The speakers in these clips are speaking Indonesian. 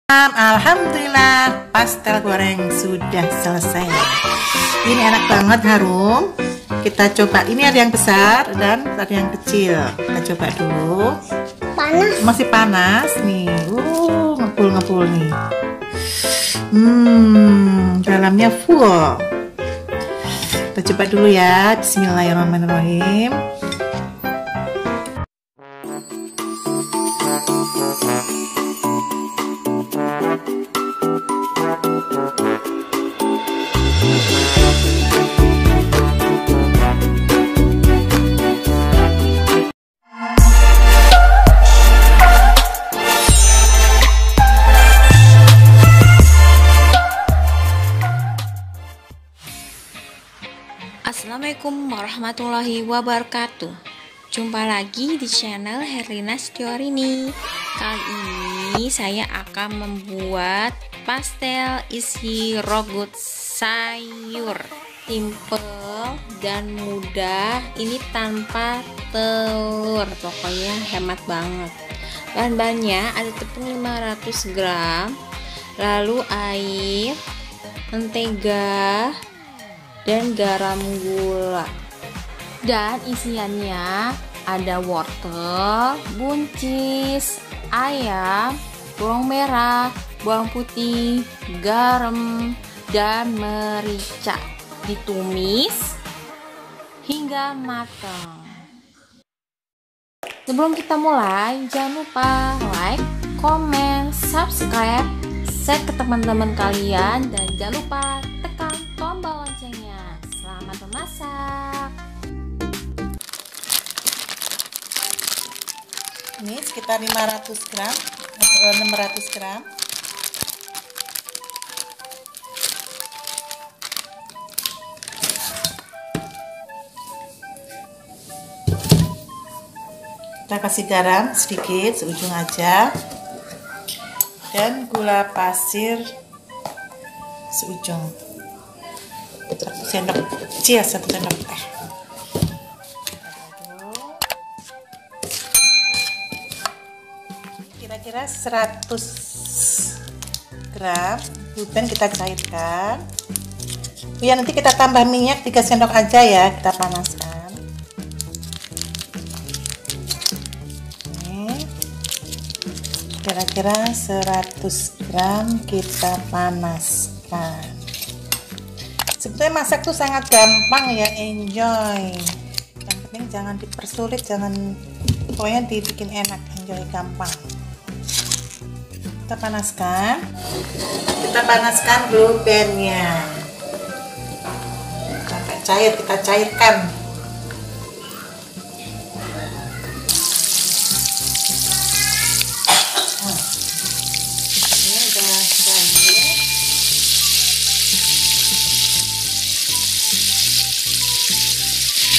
Alhamdulillah, pastel goreng sudah selesai. Ini enak banget, harum. Kita coba, ini ada yang besar dan ada yang kecil. Kita coba dulu. Panas. Masih panas nih. Ngepul-ngepul nih. Dalamnya full. Kita coba dulu ya. Bismillahirrahmanirrahim. Assalamualaikum warahmatullahi wabarakatuh. Jumpa lagi di channel Herlina Setiorini. Kali ini saya akan membuat pastel isi rogut sayur. Simple dan mudah. Ini tanpa telur. Pokoknya hemat banget. Bahan-bahannya ada tepung 500 gram, lalu air, mentega, dan garam gula. Dan isiannya ada wortel, buncis, ayam, bawang merah, bawang putih, garam, dan merica. Ditumis hingga matang. Sebelum kita mulai, jangan lupa like, comment, subscribe, share ke teman-teman kalian, dan jangan lupa tekan tombol loncengnya. Selamat memasak. Ini sekitar 500 gram atau 600 gram. Kita kasih garam sedikit, seujung aja, dan gula pasir seujung. 1 sendok kecil, 1 sendok teh. Kira-kira 100 gram kemudian kita cairkan. Ya, nanti kita tambah minyak 3 sendok aja ya, kita panaskan. Kira-kira 100 gram kita panaskan. Sebetulnya masak tuh sangat gampang ya, enjoy. Yang penting jangan dipersulit, pokoknya dibikin enak, enjoy, gampang. Kita panaskan glue pen-nya sampai cair. Kita cairkan.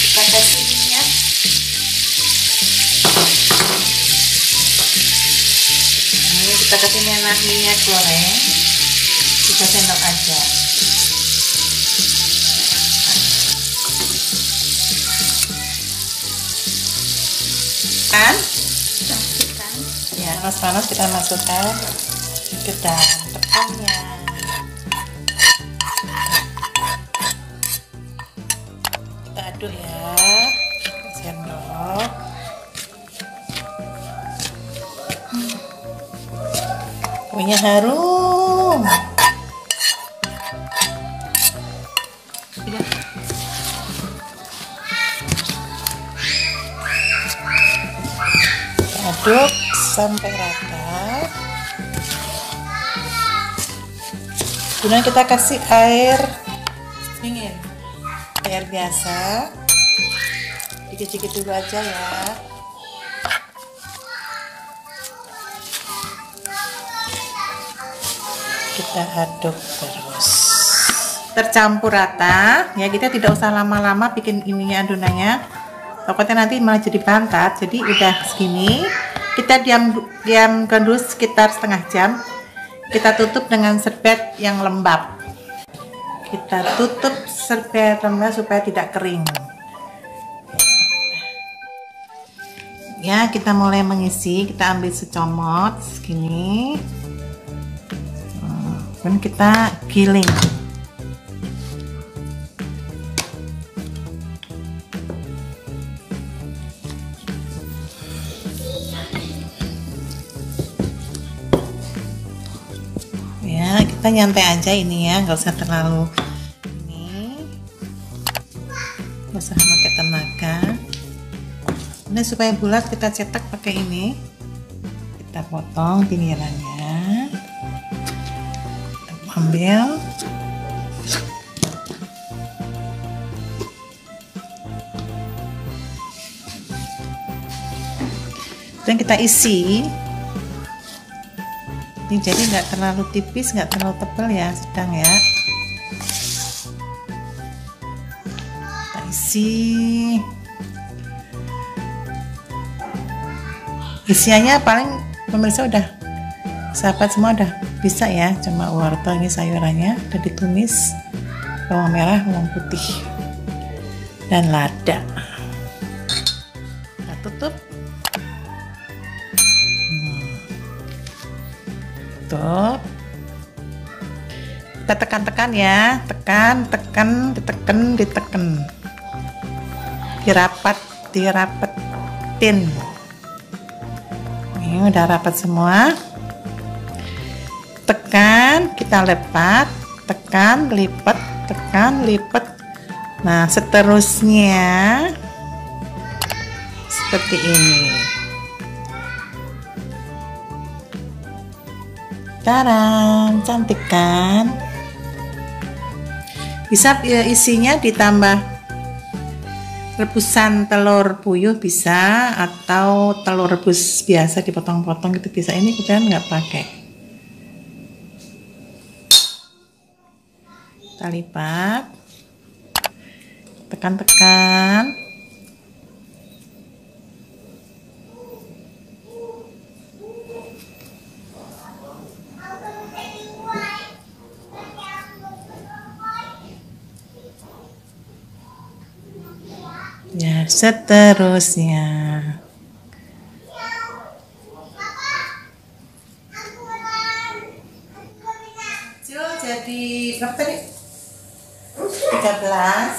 Kita kasih minyak. Ini kita kasih minyak goreng 3 sendok aja. Kan? Ya, panas kita masukkan ke dalam tepungnya. Kita aduk ya, sendok. Kuahnya harum. Aduk sampai rata. Kemudian kita kasih air dingin, air biasa, dikit-dikit dulu aja ya. Kita aduk terus, tercampur rata ya. Kita tidak usah lama-lama bikin ininya, adonannya, pokoknya nanti malah jadi bantat. Jadi udah segini, kita diamkan dulu sekitar setengah jam. Kita tutup dengan serbet yang lembab. Kita tutup serbet lembab supaya tidak kering ya. Kita mulai mengisi. Kita ambil secomot segini. kemudian kita giling. Ya, kita nyantai aja ini ya, nggak usah terlalu ini, nggak usah pakai tenaga. Ini supaya bulat kita cetak pakai ini, kita potong pinggirannya, kita ambil, dan kita isi. Ini jadi nggak terlalu tipis, nggak terlalu tebal ya, sedang ya. Kita isi. Isiannya paling pemirsa udah, sahabat semua udah bisa ya, cuma wortel ini sayurannya udah ditumis, bawang merah, bawang putih, dan lada. Kita tutup. Tutup. Kita tekan-tekan ya, ditekan, dirapetin. Ini udah rapat semua. Tekan, kita lipat, tekan, lipat, tekan, lipat. Nah, seterusnya seperti ini. Taran, cantik kan? Bisa isinya ditambah rebusan telur puyuh bisa, atau telur rebus biasa dipotong-potong gitu bisa. Ini kemudian nggak pakai. Kita lipat, tekan-tekan. Ya, seterusnya. Jadi berapa tadi? 13.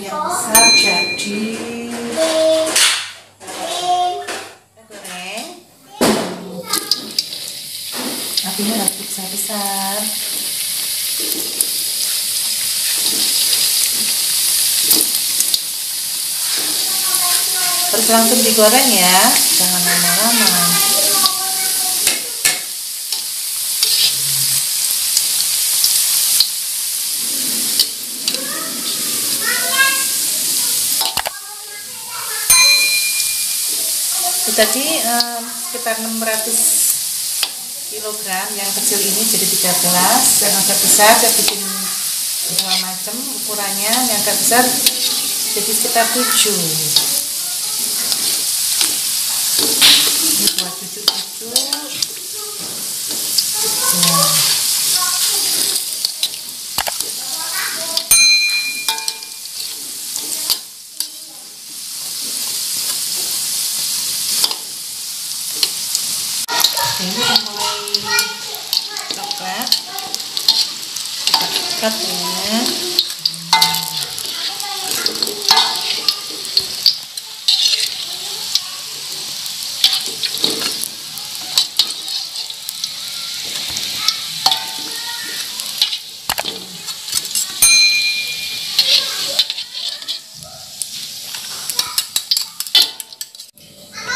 Yang besar jadi goreng. Apinya harus besar-besar. Harus langsung digoreng ya, jangan lama-lama. Jadi sekitar 600 kg yang kecil ini jadi 13, yang agak besar saya bikin dua macam ukurannya, yang agak besar jadi sekitar 7. Ini buat cucu-cucu. Ini udah mulai coklat, kita ikat ya.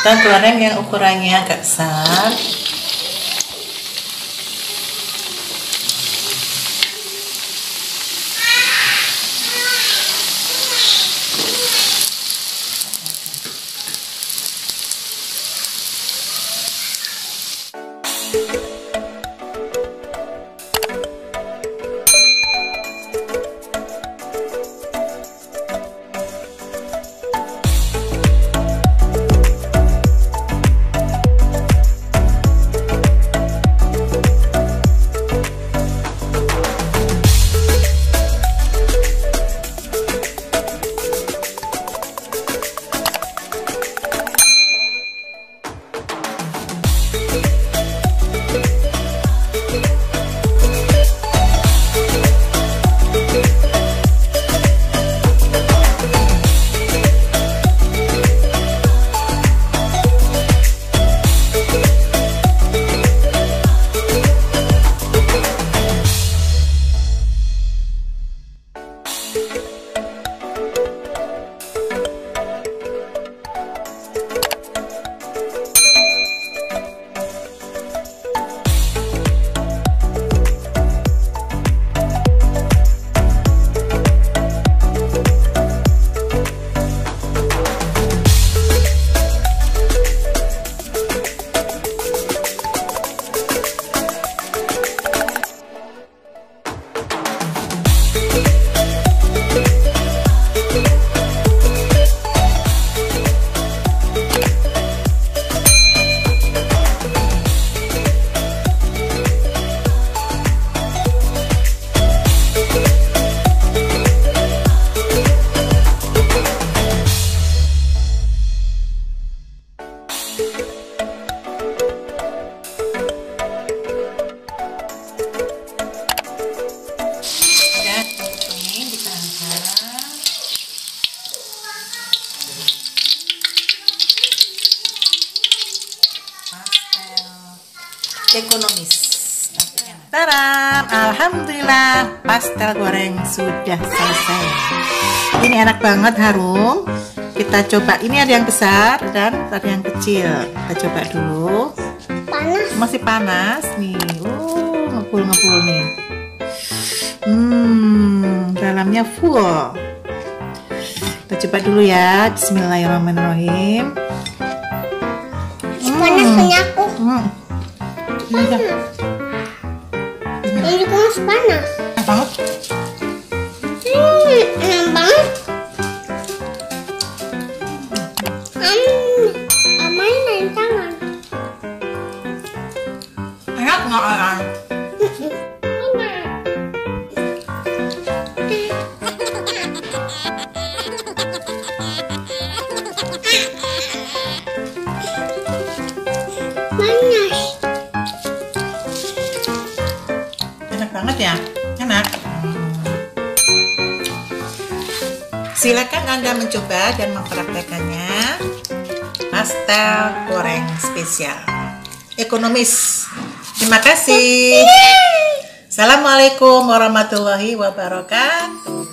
Kita goreng yang ukurannya agak besar. ekonomis. Taram, alhamdulillah pastel goreng sudah selesai. Ini enak banget, harum. Kita coba, ini ada yang besar dan ada yang kecil. Kita coba dulu. Panas. Masih panas nih. Ngepul-ngepul nih. Dalamnya full. Kita coba dulu ya. Bismillahirrahmanirrahim. Panas punya aku. Panas. Ini juga masih panas. Enak banget. Enak banget. Main tangan. Enak nggak? Enak banget ya, enak. Silakan Anda mencoba dan mempraktekannya. Pastel goreng spesial ekonomis. Terima kasih. Assalamualaikum warahmatullahi wabarakatuh.